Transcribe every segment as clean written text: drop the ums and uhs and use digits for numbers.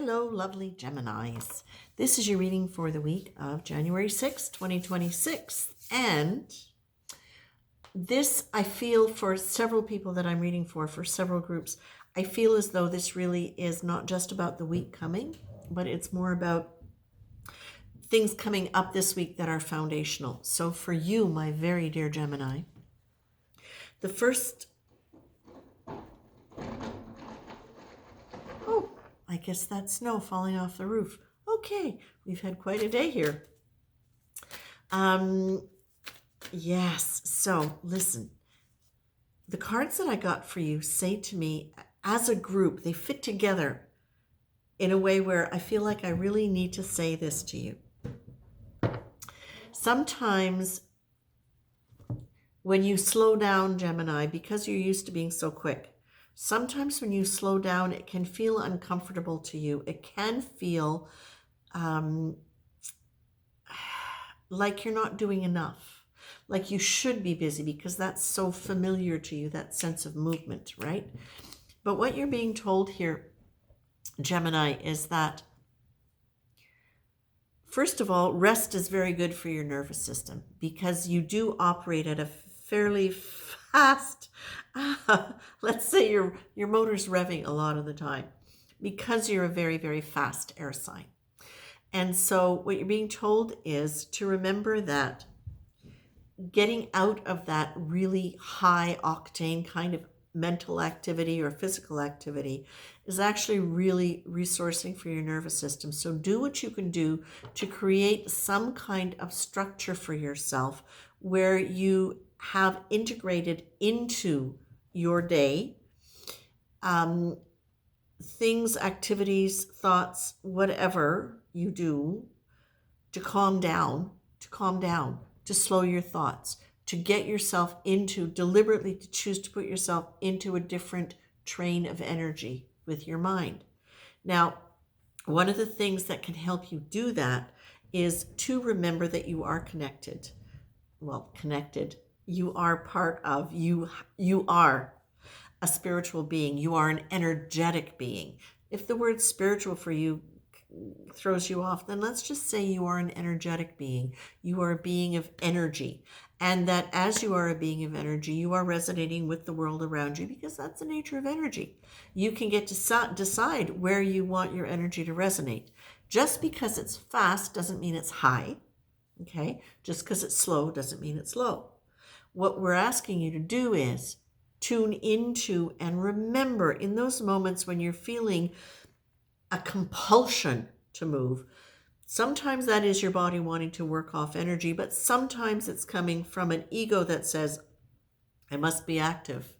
Hello, lovely Geminis. This is your reading for the week of January 6th, 2026. And this, I feel, for several people that I'm reading for several groups, I feel as though this really is not just about the week coming, but it's more about things coming up this week that are foundational. So for you, my very dear Gemini, the first... Oh, I guess that's snow falling off the roof. Okay, we've had quite a day here. Yes, so listen. The cards that I got for you say to me, as a group, they fit together in a way where I feel like I really need to say this to you. Sometimes when you slow down, Gemini, because you're used to being so quick, sometimes when you slow down, it can feel uncomfortable to you. It can feel like you're not doing enough, like you should be busy because that's so familiar to you, that sense of movement, right? But what you're being told here, Gemini, is that, first of all, rest is very good for your nervous system because you do operate at a fairly fast, let's say your motor's revving a lot of the time because you're a very, very fast air sign. And so what you're being told is to remember that getting out of that really high octane kind of mental activity or physical activity is actually really resourcing for your nervous system. So do what you can do to create some kind of structure for yourself where you have integrated into your day things, activities, thoughts, whatever you do to calm down, to slow your thoughts, to get yourself into, deliberately to choose to put yourself into a different train of energy with your mind. Now, one of the things that can help you do that is to remember that you are connected. Well, connected. You are part of, you are a spiritual being. You are an energetic being. If the word spiritual for you throws you off, then let's just say you are an energetic being. You are a being of energy. And that as you are a being of energy, you are resonating with the world around you because that's the nature of energy. You can get to decide where you want your energy to resonate. Just because it's fast doesn't mean it's high. Okay? Just because it's slow doesn't mean it's low. What we're asking you to do is tune into and remember in those moments when you're feeling a compulsion to move. Sometimes that is your body wanting to work off energy, but sometimes it's coming from an ego that says, I must be active,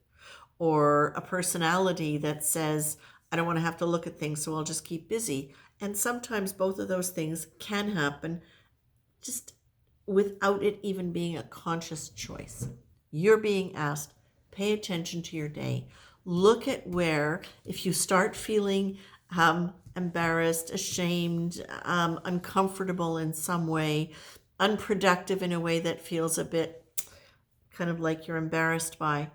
or a personality that says, I don't want to have to look at things, so I'll just keep busy. And sometimes both of those things can happen just without it even being a conscious choice. You're being asked, pay attention to your day. Look at where, if you start feeling embarrassed, ashamed, uncomfortable in some way, unproductive in a way that feels a bit kind of like you're embarrassed by,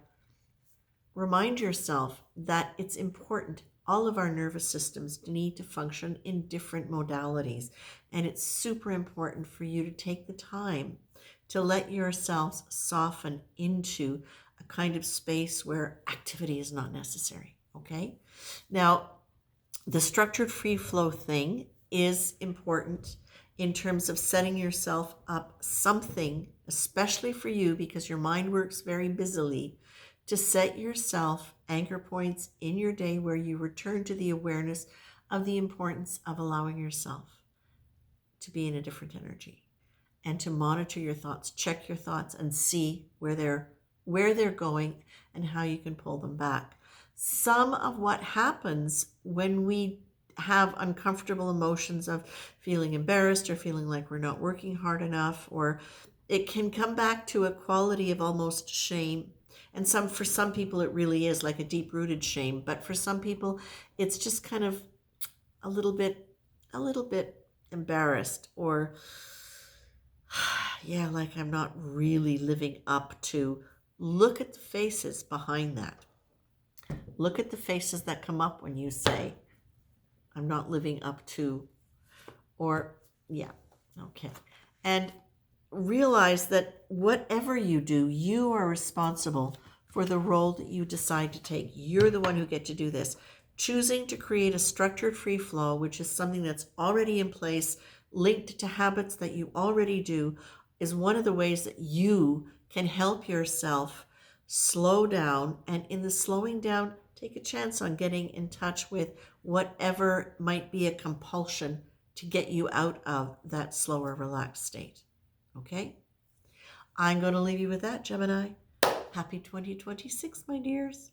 remind yourself that it's important. All of our nervous systems need to function in different modalities. And it's super important for you to take the time to let yourselves soften into a kind of space where activity is not necessary. Okay? Now, the structured free flow thing is important in terms of setting yourself up something, especially for you because your mind works very busily, to set yourself anchor points in your day where you return to the awareness of the importance of allowing yourself to be in a different energy and to monitor your thoughts, check your thoughts and see where they're going and how you can pull them back. Some of what happens when we have uncomfortable emotions of feeling embarrassed or feeling like we're not working hard enough, or it can come back to a quality of almost shame. And for some people, it really is like a deep-rooted shame. But for some people, it's just kind of a little bit embarrassed, or yeah, like I'm not really living up to. Look at the faces behind that. Look at the faces that come up when you say, I'm not living up to, or yeah, okay. And realize that whatever you do, you are responsible for the role that you decide to take. You're the one who get to do this. Choosing to create a structured free flow, which is something that's already in place, linked to habits that you already do, is one of the ways that you can help yourself slow down. And in the slowing down, take a chance on getting in touch with whatever might be a compulsion to get you out of that slower, relaxed state. Okay? I'm going to leave you with that, Gemini. Happy 2026, my dears.